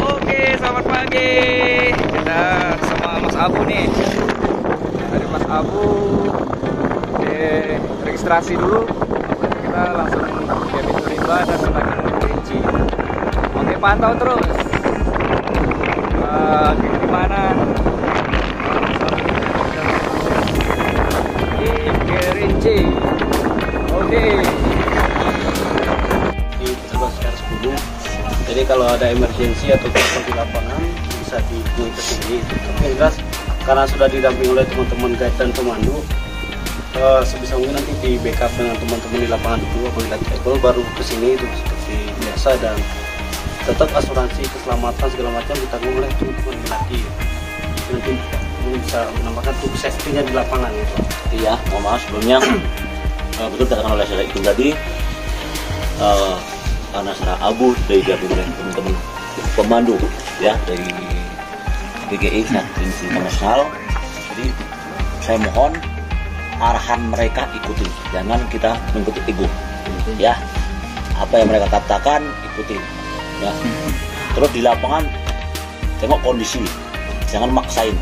Oke, selamat pagi. Kita sama Mas Abu nih. Dari Mas Abu registrasi dulu. Kita langsung ke pintu rimba dan lagi mau Kerinci. Oke, pantau terus. Gimana? Di Kerinci. Oke. Di 11 jadi kalau ada emergensi atau apa di lapangan bisa dihubungi ke sini. Tapi yang jelas karena sudah didampingi oleh teman-teman guide dan pemandu, sebisa mungkin nanti di backup dengan teman-teman di lapangan dulu. Apabila cable baru ke sini itu seperti biasa, dan tetap asuransi keselamatan segala macam ditanggung oleh teman-teman lagi. Nanti bisa menambahkan tuh safety-nya di lapangan gitu. Iya, mohon maaf sebelumnya. Betul dikatakan oleh saudara itu tadi, karena secara Abu dari oleh teman-teman pemandu ya dari BGI Kerinci Internasional. Jadi saya mohon arahan mereka ikuti, jangan kita mengikuti ego ya. Apa yang mereka katakan ikuti ya. Terus di lapangan tengok kondisi, jangan maksain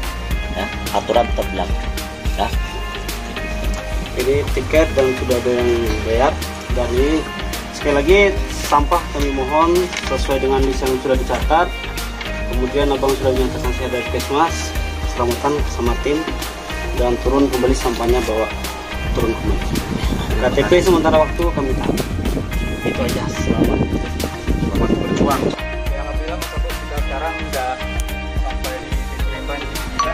ya. Aturan tetap dilakukan ya. Ini tiket dan sudah ada yang bayar. Dan ini sekali lagi sampah kami mohon sesuai dengan list yang sudah dicatat. Kemudian abang sudah menyatakan saya dari Kesmas keselamatan sama tim, dan turun kembali sampahnya, bawa turun kembali. KTP sementara waktu kami tahu. Itu aja. Selamat Berjuang. Ya, alhamdulillah Mas Abu, kita sekarang sudah sampai di pintu rimba kita.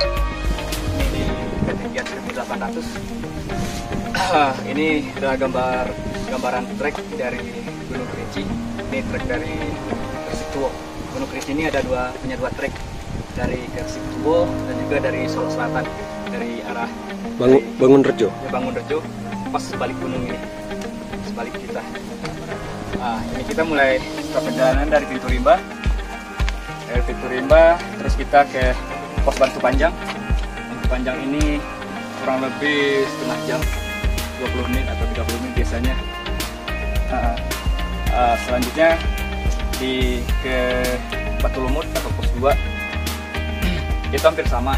Ini di ketinggian 1800. Ini adalah gambaran trek dari Gunung Kerinci. Ini trek dari Gersik-Tuwo. Gunung Kerinci ini punya dua trek, dari Gersik-Tuwo dan juga dari Solo Selatan, dari arah Bangunrejo. Ya, Bangunrejo, pas sebalik gunung ini, sebalik kita. Ini kita mulai start perjalanan dari pintu rimba. Dari pintu rimba, terus kita ke pos Bantu Panjang. Bantu Panjang ini kurang lebih setengah jam, 20 menit atau 30 menit biasanya. Selanjutnya ke Batu Lumut atau pos 2. Itu hampir sama,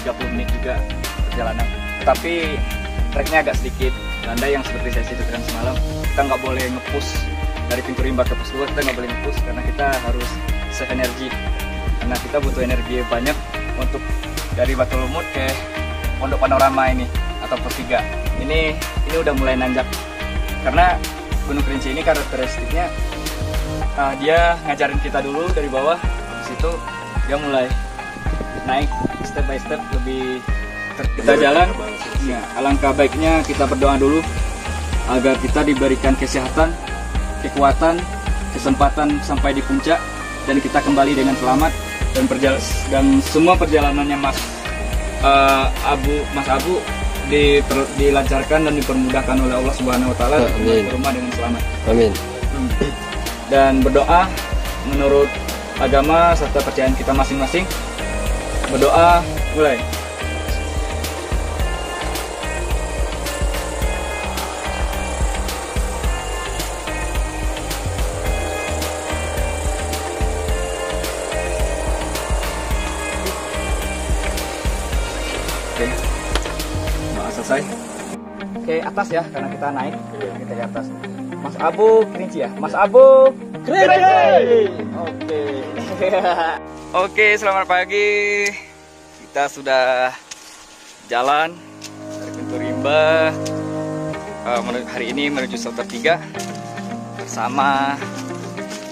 30 menit juga perjalanan. Tetapi treknya agak sedikit landai, yang seperti saya ceritakan semalam. Kita nggak boleh nge-push dari pintu rimba ke pos 2, kita nggak boleh nge-push karena kita harus save energi. Karena kita butuh energi banyak untuk dari Batu Lumut ke Pondok Panorama ini atau pos 3. Ini udah mulai nanjak. Karena Gunung Kerinci ini karakteristiknya dia ngajarin kita dulu dari bawah, habis itu dia mulai naik step by step lebih kita jalan. Ya, alangkah baiknya kita berdoa dulu agar kita diberikan kesehatan, kekuatan, kesempatan sampai di puncak, dan kita kembali dengan selamat, dan semua perjalanannya Mas Abu dilancarkan dan dipermudahkan oleh Allah Subhanahu wa taala ke rumah dengan selamat. Amin. Dan berdoa menurut agama serta kepercayaan kita masing-masing. Berdoa mulai. Oke. Selesai. Oke, atas ya, karena kita naik, kita ke atas. Mas Abu Kerinci ya, Mas Abu Kerinci. Oke, selamat pagi. Kita sudah jalan dari pintu rimba hari ini menuju shelter 3 bersama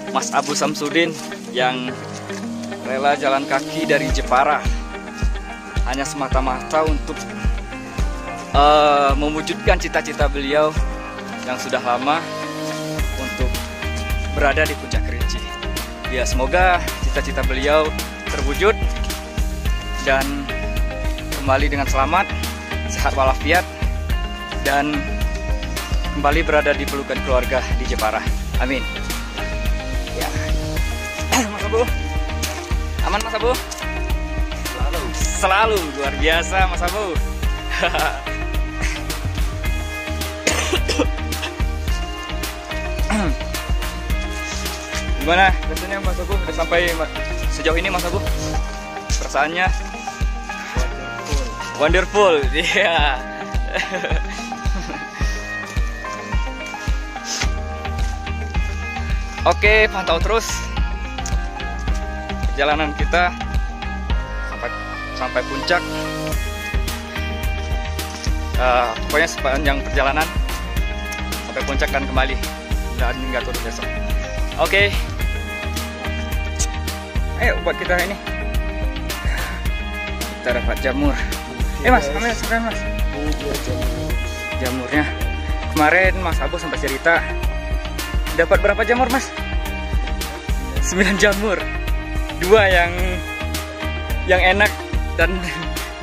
Mas Abu Samsudin yang rela jalan kaki dari Jepara hanya semata-mata untuk mewujudkan cita-cita beliau yang sudah lama untuk berada di puncak Kerinci. Ya, semoga cita-cita beliau terwujud dan kembali dengan selamat, sehat walafiat, dan kembali berada di pelukan keluarga di Jepara. Amin. Ya. Mas Abu, aman Mas Abu? Selalu luar biasa Mas Abu. Gimana rasanya Mas Abu? Udah sampai sejauh ini Mas Abu? Perasaannya? Wonderful. Iya. Oke, pantau terus perjalanan kita sampai puncak. Pokoknya sepanjang perjalanan sampai puncak dan kembali, dan nggak turun besok. Oke, ayo buat kita ini. Kita dapat jamur. Mas, ambil sekarang Mas. Jamurnya. Kemarin Mas Abu sempat cerita dapat berapa jamur Mas? 9 jamur. 2 yang enak dan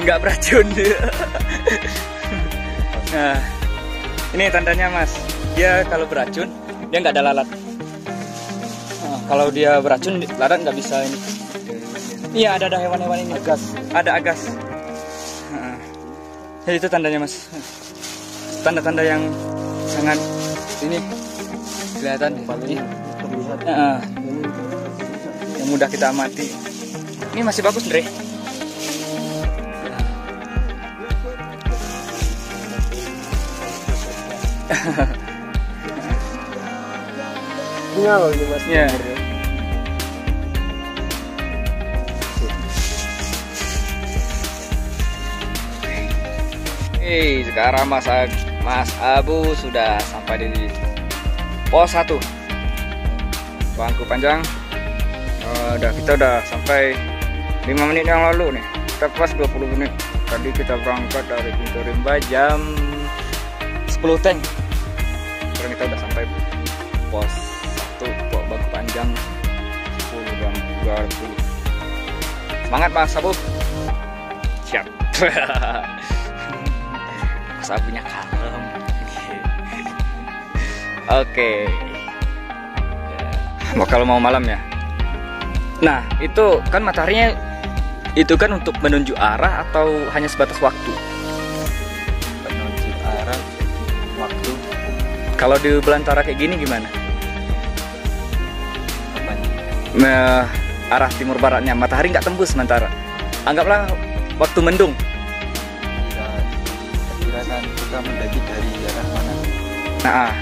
nggak beracun. Nah, ini tandanya Mas. Dia kalau beracun dia nggak ada lalat. Nah, kalau dia beracun lalat nggak bisa ini. Iya, ada hewan-hewan ini. Ada agas. Nah, itu tandanya Mas. Tanda-tanda yang sangat ini kelihatan ini. Yang mudah kita amati. Ini masih bagus, Andre. Tinggal ini Mas. Ya. Sekarang Mas Abu sudah sampai di pos 1 Bangku Panjang. Kita udah sampai 5 menit yang lalu nih. Kita pas 20 menit. Tadi kita berangkat dari Pintu Rimba jam 10 tank. Sekarang kita udah sampai pos 1 Bangku Panjang 10 jam 20. Semangat Mas Abu. Siap. Mas Abunya kalem. Oke. Kalau mau malam ya. Nah, itu kan mataharinya itu kan untuk menunjuk arah atau hanya sebatas waktu? Menunjuk arah, waktu. Kalau di belantara kayak gini gimana? Apanya? Arah timur baratnya matahari nggak tembus sementara. Anggaplah waktu mendung. Kira-kira kita mendaki dari arah mana? Nah,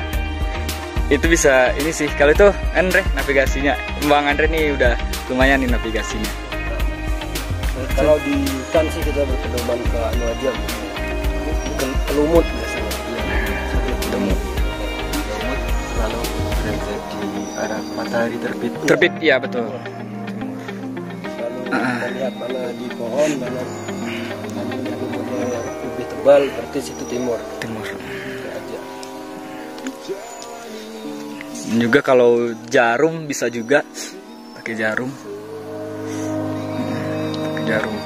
itu bisa ini sih. Kalau itu Andre navigasinya, Bang Andre nih udah lumayan nih navigasinya. Kalau di hutan sih kita berpedoman ke anu aja, ke lumut biasanya. Lumut selalu berada di arah matahari terbit. Terbit, iya betul. Lalu kita lihat mana di pohon, mana lumutnya yang lebih tebal, berarti situ timur. Timur. Aja. Juga kalau jarum bisa juga pakai jarum. Pakai jarum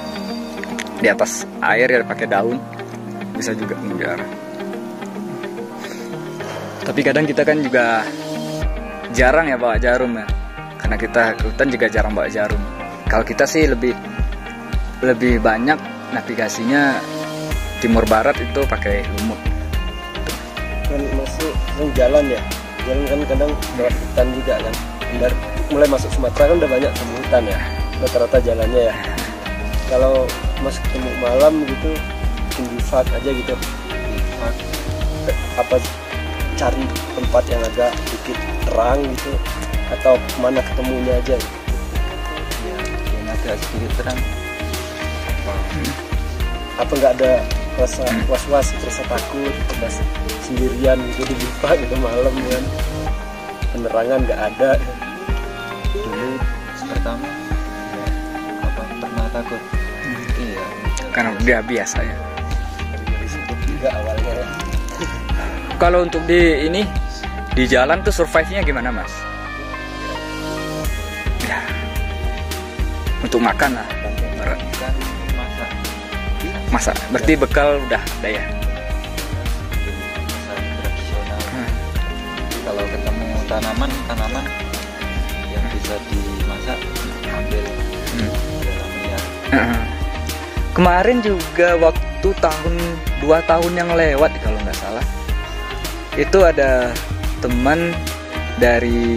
di atas air ya, pakai daun bisa juga menjarah. Tapi kadang kita kan juga jarang ya bawa jarum ya, karena kita ke hutan juga jarang bawa jarum. Kalau kita sih lebih banyak navigasinya timur barat itu pakai lumut. Kan masuk jalan ya. Jalan kan kadang lewat hutan juga kan. Mulai masuk Sumatera kan udah banyak hutan ya, rata-rata jalannya ya. Kalau masuk ketemu malam gitu, bikin bivak aja gitu. Bivak, apa cari tempat yang agak sedikit terang gitu, atau mana ketemunya aja. Ya, yang agak sedikit terang. Apa nggak ada rasa was-was, rasa takut, rasa sendirian gitu di bivak gitu malam kan, penerangan nggak ada. Dulu pertama ya, apa pernah takut? Iya, Karena dia biasa ya. disebut juga awalnya ya. Kalau untuk di jalan tuh survive-nya gimana Mas? Ya, untuk makan lah. Kan Masak, berarti bekal udah ada ya. masak tradisional. Kalau ketemu tanaman yang bisa dimasak, ambil dalamnya. Kemarin juga waktu 2 tahun yang lewat kalau nggak salah, itu ada teman dari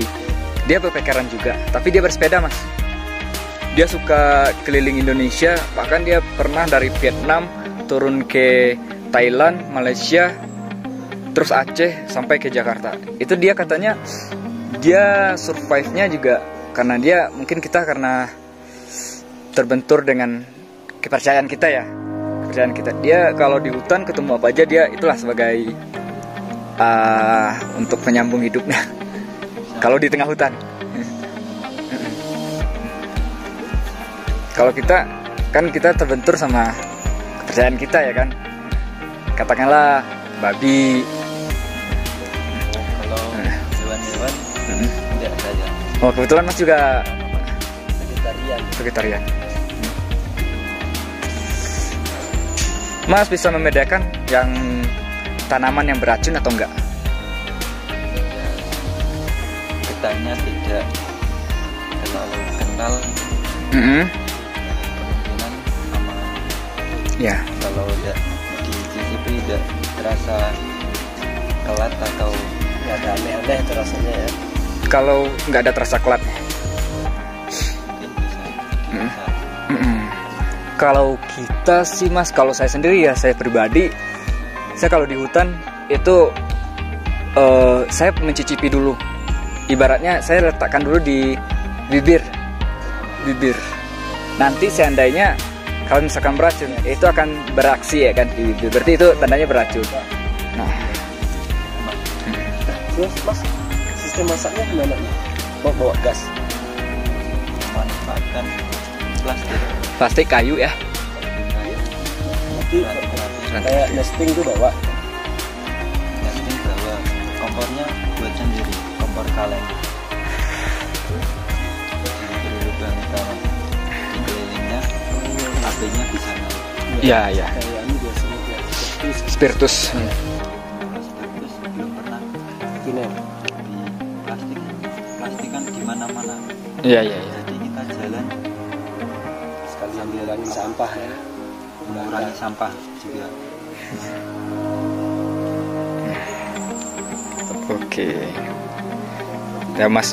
dia backpackeran juga, tapi dia bersepeda mas. Dia suka keliling Indonesia, bahkan dia pernah dari Vietnam turun ke Thailand, Malaysia, terus Aceh sampai ke Jakarta. Itu dia katanya dia survive-nya juga karena dia mungkin kita karena terbentur dengan kepercayaan kita ya. Kepercayaan kita. Dia kalau di hutan ketemu apa aja dia itulah sebagai untuk penyambung hidupnya. Kalau di tengah hutan. Kalau kita kan kita terbentur sama kepercayaan kita ya kan. Katakanlah babi. Kalau hewan-hewan tidak saja. Oh kebetulan mas juga Vegetarian. Mas bisa membedakan yang tanaman yang beracun atau enggak? Ketanya tidak terlalu kental. Kemungkinan sama. Ya. Kalau tidak dicicipi tidak terasa kelat atau nggak ada aneh-aneh terasanya ya. Kalau nggak ada terasa kelat. Mungkin bisa. Kalau kita sih mas, kalau saya sendiri ya, saya pribadi, saya kalau di hutan itu saya mencicipi dulu. Ibaratnya saya letakkan dulu di bibir. Nanti seandainya kalau misalkan beracun, itu akan bereaksi ya kan di bibir. Berarti itu tandanya beracun. Nah, Terus mas, sistem masaknya gimana nih? Bawa gas? Memanfaatkan plastik kayu ya. Nanti kayak nesting tuh bawa. Nesting bawa. Kompornya buat sendiri, kompor kaleng. Diberi lubang utama. Kelilingnya, apinya bisa naik. Iya. Kayak ini biasanya kayak Spiritus. Spiritus belum pernah. Gini. Di plastik kan di mana-mana. Iya. Jadi kita jalan sekalian mengurangi sampah ya, mengurangi sampah juga. Oke. Ya Mas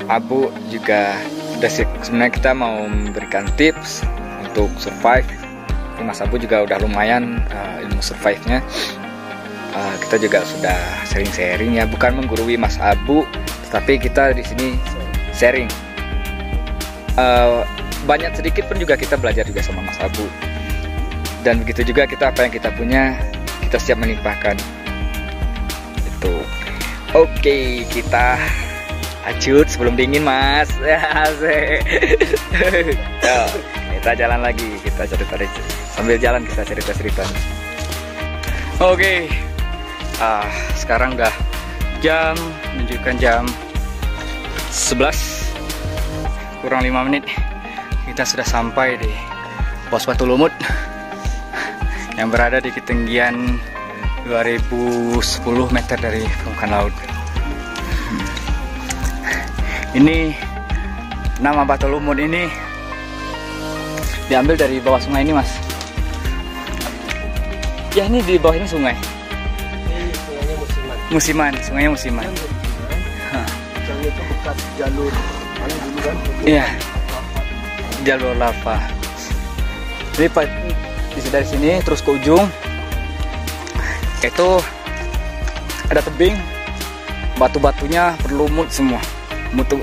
Abu juga udah sih, sebenarnya kita mau memberikan tips untuk survive. Mas Abu juga udah lumayan ilmu survive-nya. Kita juga sudah sharing-sharing ya, bukan menggurui Mas Abu, tetapi kita di sini sharing. Banyak sedikit pun juga kita belajar juga sama Mas Abu. Dan begitu juga kita apa yang kita punya kita siap melimpahkan. Itu. Oke, kita lanjut sebelum dingin Mas. Kita jalan lagi, kita cerita sambil jalan kita cerita. Oke. Sekarang udah menunjukkan jam 11 kurang 5 menit. Kita sudah sampai di pos Batu Lumut yang berada di ketinggian 2010 meter dari permukaan laut. Ini nama Batu Lumut ini diambil dari bawah sungai ini Mas. Ya ini di bawah ini sungai. Ini sungainya Sungainya musiman. Yang itu bekas jalur mana dulu kan? Iya. Jalur lava. Jadi dari sini terus ke ujung itu ada tebing, batu-batunya berlumut semua,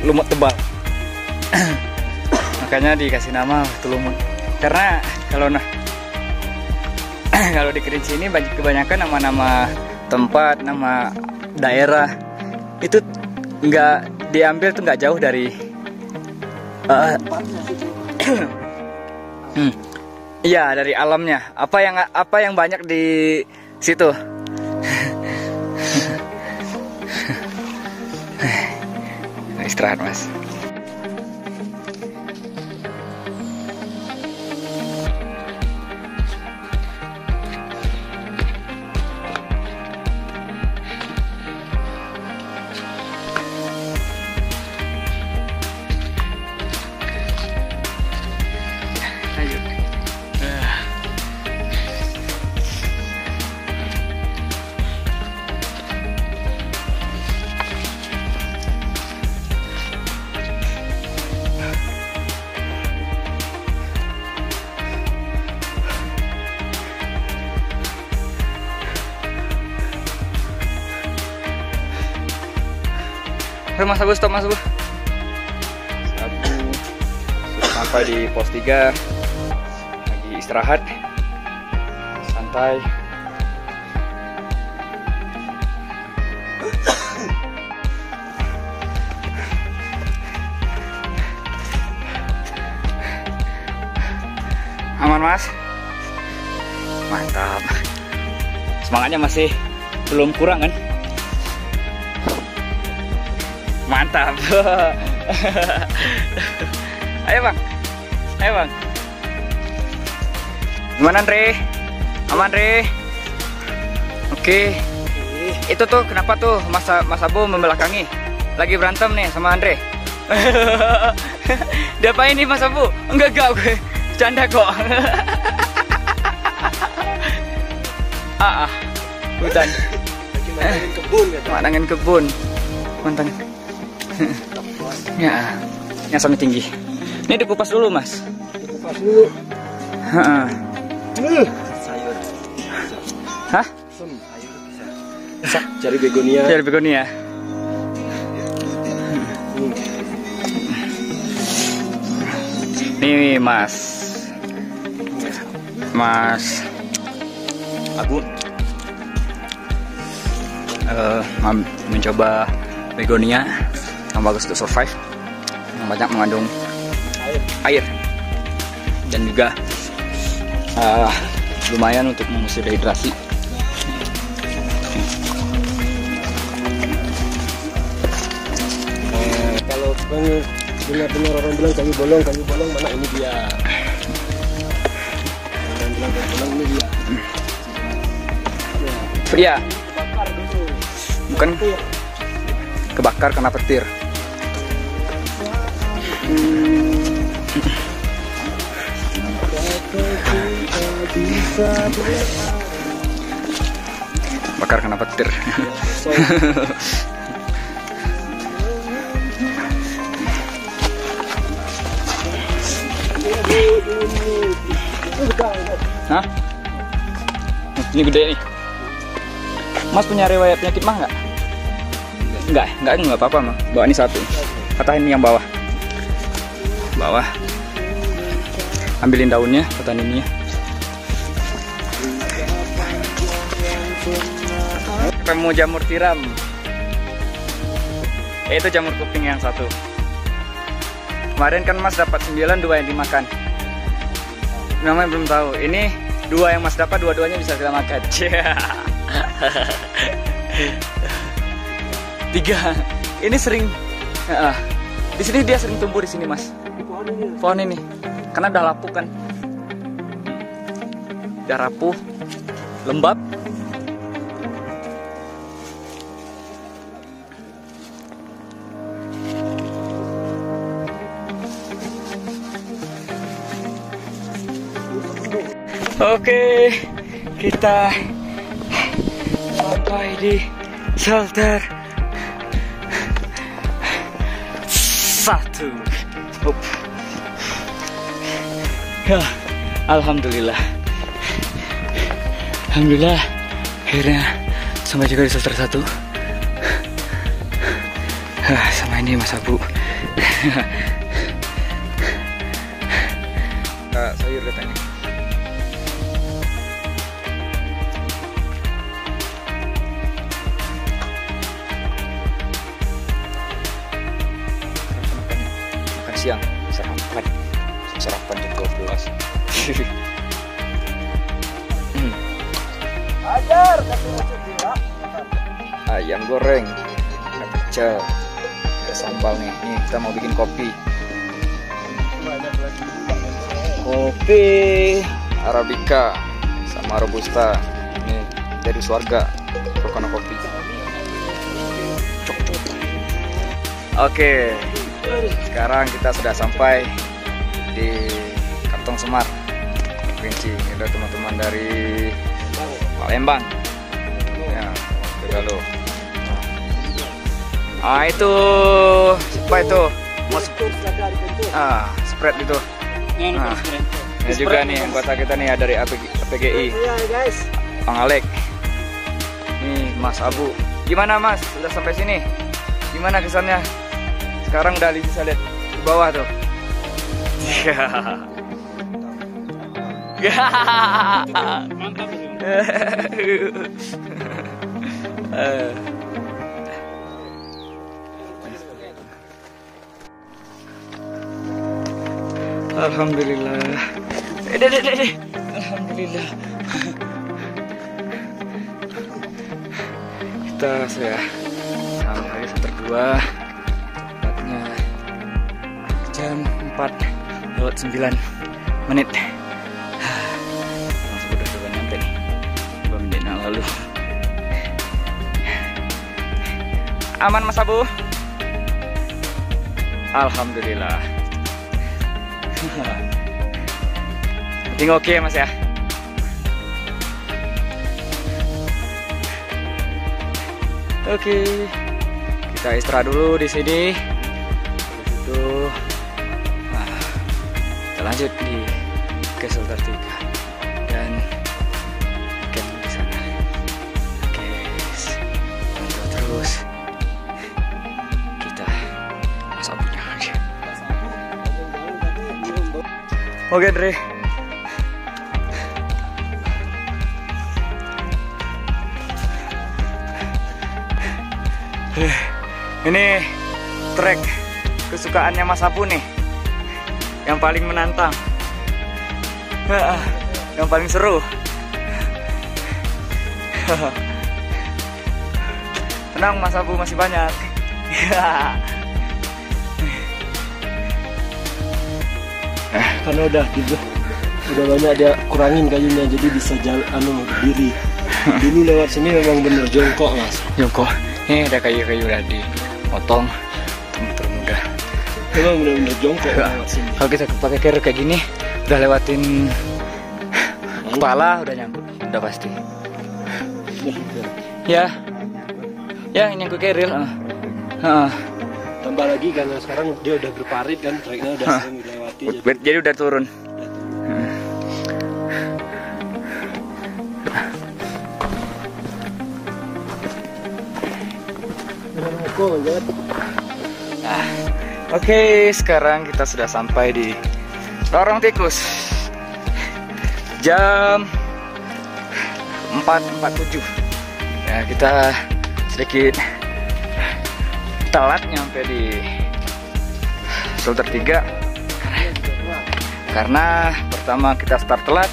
lumut tebal. Makanya dikasih nama Batu Lumut. Karena kalau di Kerinci ini kebanyakan nama-nama tempat, nama daerah itu nggak diambil tuh nggak jauh dari iya dari alamnya. Apa yang banyak di situ. Istirahat Mas. Mas Abu, stop Mas Abu. Abu sudah sampai di pos 3. Lagi istirahat. Santai. Aman Mas? Mantap. Semangatnya masih belum kurang kan? Mantap. Ayo Bang. Ayo Bang. Gimana Andre? Aman Andre? Oke. Itu tuh kenapa tuh Mas Abu membelakangi? Lagi berantem nih sama Andre. Diapain nih Mas Abu? Enggak gue. Canda kok. Hutan. Mantangin kebun ya. Mantangin kebun. Mantangin. Ya, yang sangat tinggi. Ini dikupas dulu Mas. Dikupas dulu. Sayur. Hah? Sayur bisa. Cari begonia. Cari begonia. Nih Mas Abu mencoba begonia yang bagus untuk survive, yang banyak mengandung air dan juga lumayan untuk mengusir dehidrasi. Kalau benar-benar orang bilang kayu bolong, mana ini dia. Orang bilang kayu bolong, ini dia. Iya. Bakar dulu. Bukan kebakar kena petir. Bakar kena petir. Hah? Ini gede nih. Mas punya riwayat penyakit mah nggak? Nggak apa-apa mah. Bawa ini satu. Patahin yang bawah. Bawah. Ambilin daunnya, patahin ini ya. Ketemu jamur tiram. Itu jamur kuping yang satu. Kemarin kan Mas dapat 9, 2 yang dimakan. Namanya belum tahu. Ini 2 yang Mas dapat, dua-duanya bisa kita makan. 3. Ini sering. Di sini dia sering tumbuh di sini Mas. Pohon ini. Karena udah lapuk kan. Udah rapuh, lembab. Oke, kita sampai di shelter 1. Ya, alhamdulillah. Alhamdulillah, akhirnya sampai juga di shelter 1. Sama ini Mas Abu. Sayur katanya. Siang sarapan jam 12. Ajar kasih masuk gila. Ayam goreng pecel, ada sambal nih. Nih kita mau bikin kopi Arabica sama Robusta. Ini dari Swarga Rokono Kopi. Oke, sekarang kita sudah sampai di Kantong Semar, Kerinci. Ini ada teman-teman dari Palembang. Ya, Tegalo. Itu apa itu? Mau spread itu. Nah, ini juga nih anggota kita nih dari APGI. Guys. Bang Alek. Nih Mas Abu. Gimana Mas? Sudah sampai sini? gimana kesannya? Sekarang udah bisa lihat di bawah tuh. Mantap. Alhamdulillah. Alhamdulillah. Kita sudah sampai sektor 2. Tepatnya jam 4:09. Langsung udah nyampe nih 2 menit yang lalu. Aman Mas Abu? Alhamdulillah. Penting oke ya Mas ya. Oke, kita istirahat dulu di sini. Itu, kita lanjut ke shelter 3 dan camp di sana. Oke, mantap terus. Kita Mas Abunya lagi. Oke, Dre. Ini trek kesukaannya Mas Abu nih, yang paling menantang, yang paling seru. Tenang Mas Abu, masih banyak. Karena udah banyak dia kurangin kayunya, jadi bisa jalan berdiri. Dulu lewat sini memang bener jongkok Mas. Jongkok. Ini ada kayu-kayu udah dipotong, mudah. Memang bener-bener jongkok lewat sini. Kalau kita pakai carrier kayak gini, udah lewatin kepala, udah nyangkut, udah pasti. Ya, nyangkut carrier. Tambah lagi karena sekarang dia udah berparit kan, treknya udah sering dilewati. Jadi udah turun. Oke, sekarang kita sudah sampai di Lorong Tikus. Jam 4:47. Ya, kita sedikit telat nyampe di shelter 3. Karena pertama kita start telat,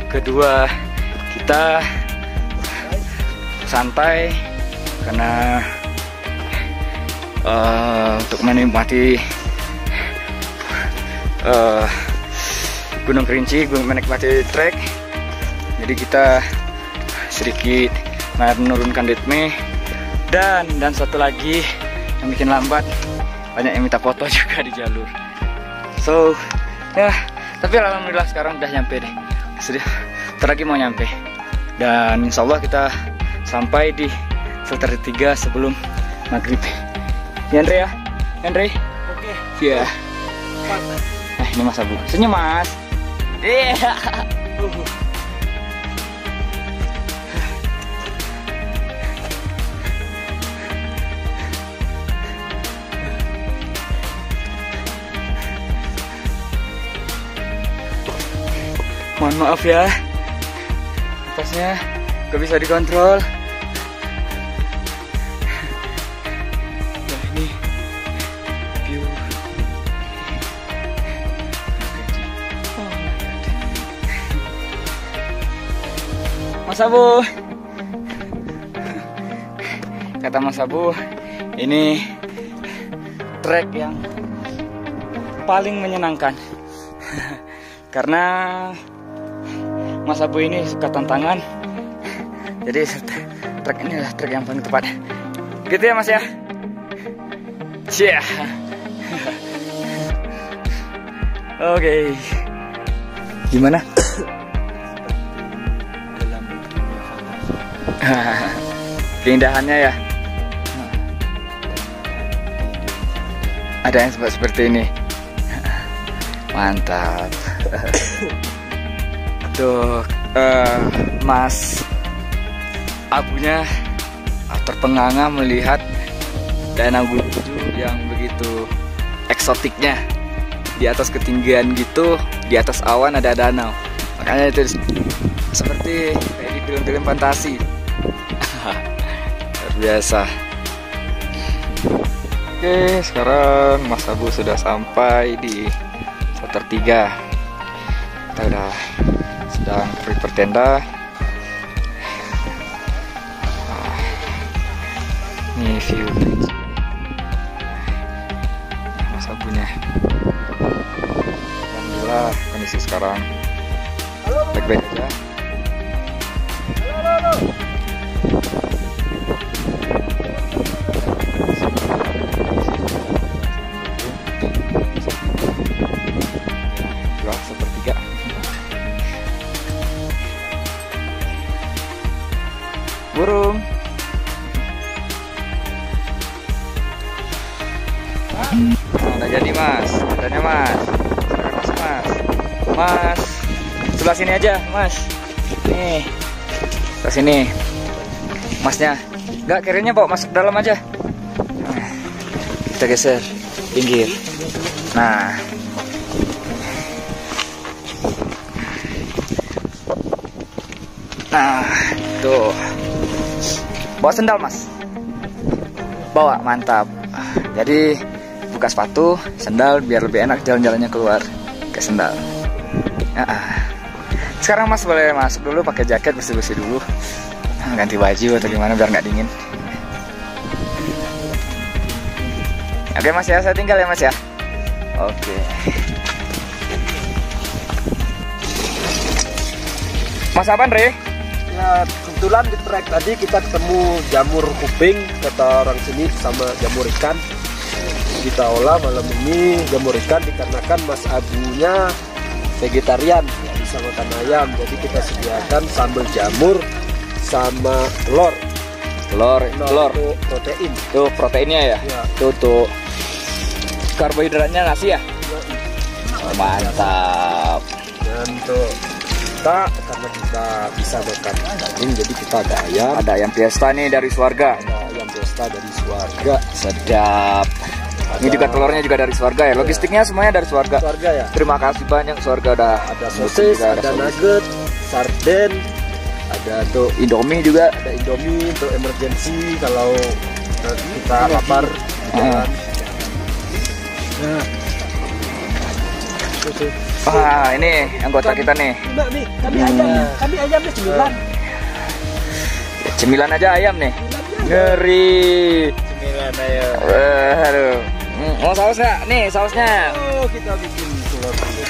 kedua kita santai karena untuk menikmati Gunung Kerinci, menikmati trek. Jadi kita sedikit menurunkan ritme, dan satu lagi yang bikin lambat, banyak yang minta foto juga di jalur. So ya, tapi alhamdulillah sekarang udah nyampe deh. Sebentar lagi mau nyampe, dan insya Allah kita sampai di shelter 3 sebelum maghrib. Ya Andre ya, Andre. Oke. Iya. Nah ini Mas Abu, senyum Mas. Iya. Mohon maaf ya, napasnya gak bisa dikontrol. Mas Abu, kata Mas Abu, ini trek yang paling menyenangkan karena Mas Abu ini suka tantangan, jadi trek ini adalah trek yang paling tepat. Gitu ya Mas ya? Cia. Oke. Gimana? Keindahannya ya. Ada yang seperti ini. Mantap. Tuh Mas Abunya terpenganga melihat danau Guju yang begitu eksotiknya. Di atas ketinggian gitu, di atas awan ada danau. Makanya itu seperti kayak di film-film fantasi. Luar biasa. Oke, sekarang Mas Abu sudah sampai di kloter 3. Kita udah sedang prepare tenda. Ini view Mas Abunya. Alhamdulillah kondisi sekarang baik-baik aja. Sepertiga. Burung. Udah jadi Mas, tanya Mas. Silakan masuk Mas. Mas, sebelah sini aja Mas. Nih, sebelah sini. Masnya, enggak kirinya bawa masuk dalam aja. Nah, kita geser pinggir. Nah, tuh. Bawa sendal Mas. Bawa, mantap. Jadi buka sepatu, sendal biar lebih enak jalan-jalannya keluar ke sendal. Sekarang Mas boleh masuk dulu pakai jaket, bersih-bersih dulu, ganti baju atau gimana biar nggak dingin. Oke Mas ya, saya tinggal ya Mas ya. Oke. Mas apaan Re? Ya kebetulan di trek tadi kita ketemu jamur kuping, kata orang sini, sama jamur ikan. Kita olah malam ini jamur ikan dikarenakan Mas Abunya vegetarian, nggak bisa makan ayam, jadi kita sediakan sambal jamur sama telur. Telur. Itu protein. Tuh proteinnya ya. Ya. Tuh. Karbohidratnya nasi ya. Oh, mantap. Dan untuk kita, karena kita bisa makan daging, jadi kita ada ayam. Ada ayam fiesta nih dari Swarga. Ada ayam fiesta dari Swarga. Sedap. Ini juga telurnya juga dari Swarga ya. Logistiknya semuanya dari Swarga. Swarga ya. Terima kasih banyak Swarga udah. Ada sosis, ada nugget, sarden, ada tuh Indomie juga. ada Indomie untuk emergency kalau kita lapar di jalan. Nah, itu. Wah, ini anggota kita nih. Mbak nih, kami ayamnya 9. Cemilan aja ayam nih. Ngeri. 9 ayo. Aduh. Mau saus nggak? Nih sausnya. Oh, kita bikin telur dulu.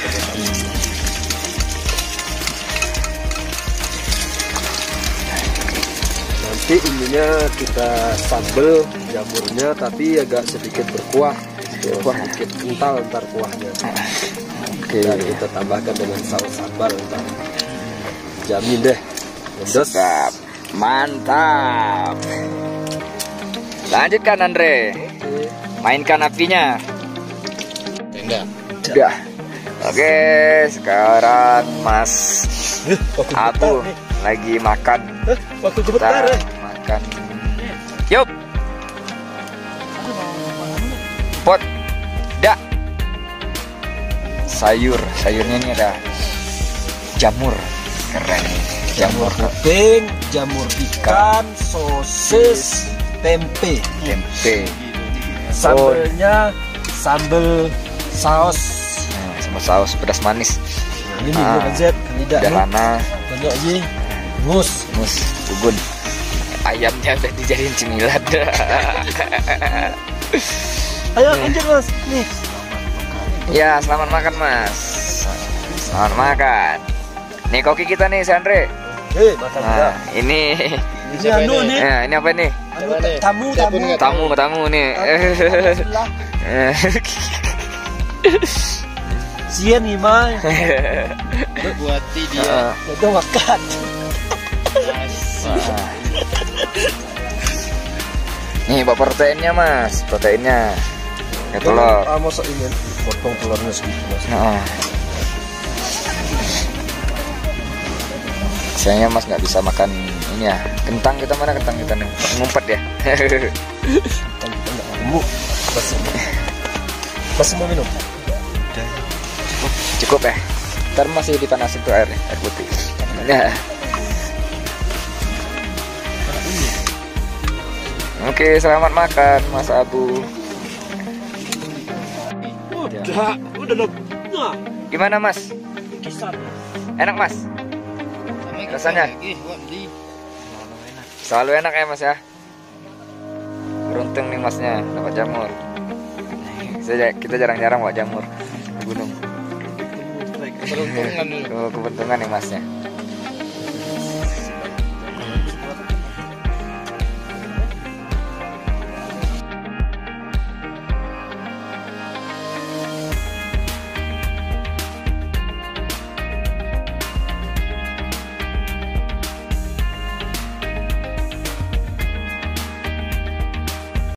Nanti ininya kita sambel jamurnya, tapi agak sedikit berkuah. Berkuah sedikit kental ntar kuahnya. Oke. Dan kita tambahkan dengan saus sambal ntar. Jamin deh. Pedas. Sedap. Mantap. Lanjutkan Andre. Mainkan apinya. Enggak. Udah. Oke, sekarang Mas Abu lagi makan. Waktu Kita gemetar ya. makan. Yup. Pot. Dak. Sayurnya ini ada jamur. Keren. Jamur kuping, jamur ikan, sosis, tempe. Sambelnya sambel saus. Nah, sama saus pedas manis. Ini Z, tidak Dalana, banyak sih. Mus. bubun. Ayamnya udah dijadiin cemilan. Ayo lanjut Mas. Nih. Ya, selamat makan Mas. Selamat makan. Nih koki kita nih, Sandre. Makan Nah, ini Ini anu nih. ya, ini apa nih? Tamu nih. Sian nih Mas. Buati dia. Itu makan. Nih, bawa proteinnya Mas. Proteinnya. Ya telur. Masa ini potong telurnya segitu Mas. Nah. Sayangnya Mas nggak bisa makan ini ya. Kentang kita mana kentang kita nih? Ngumpet ya. Masih mau minum? Cukup ya. Ntar masih dipanasin tuh air putih. Ya. Oke, selamat makan Mas Abu. Udah Gimana Mas? Enak Mas? Rasanya? Selalu enak ya Mas ya. Beruntung nih Masnya dapat jamur. Kita jarang-jarang bawa jamur di gunung. Keberuntungan nih Masnya.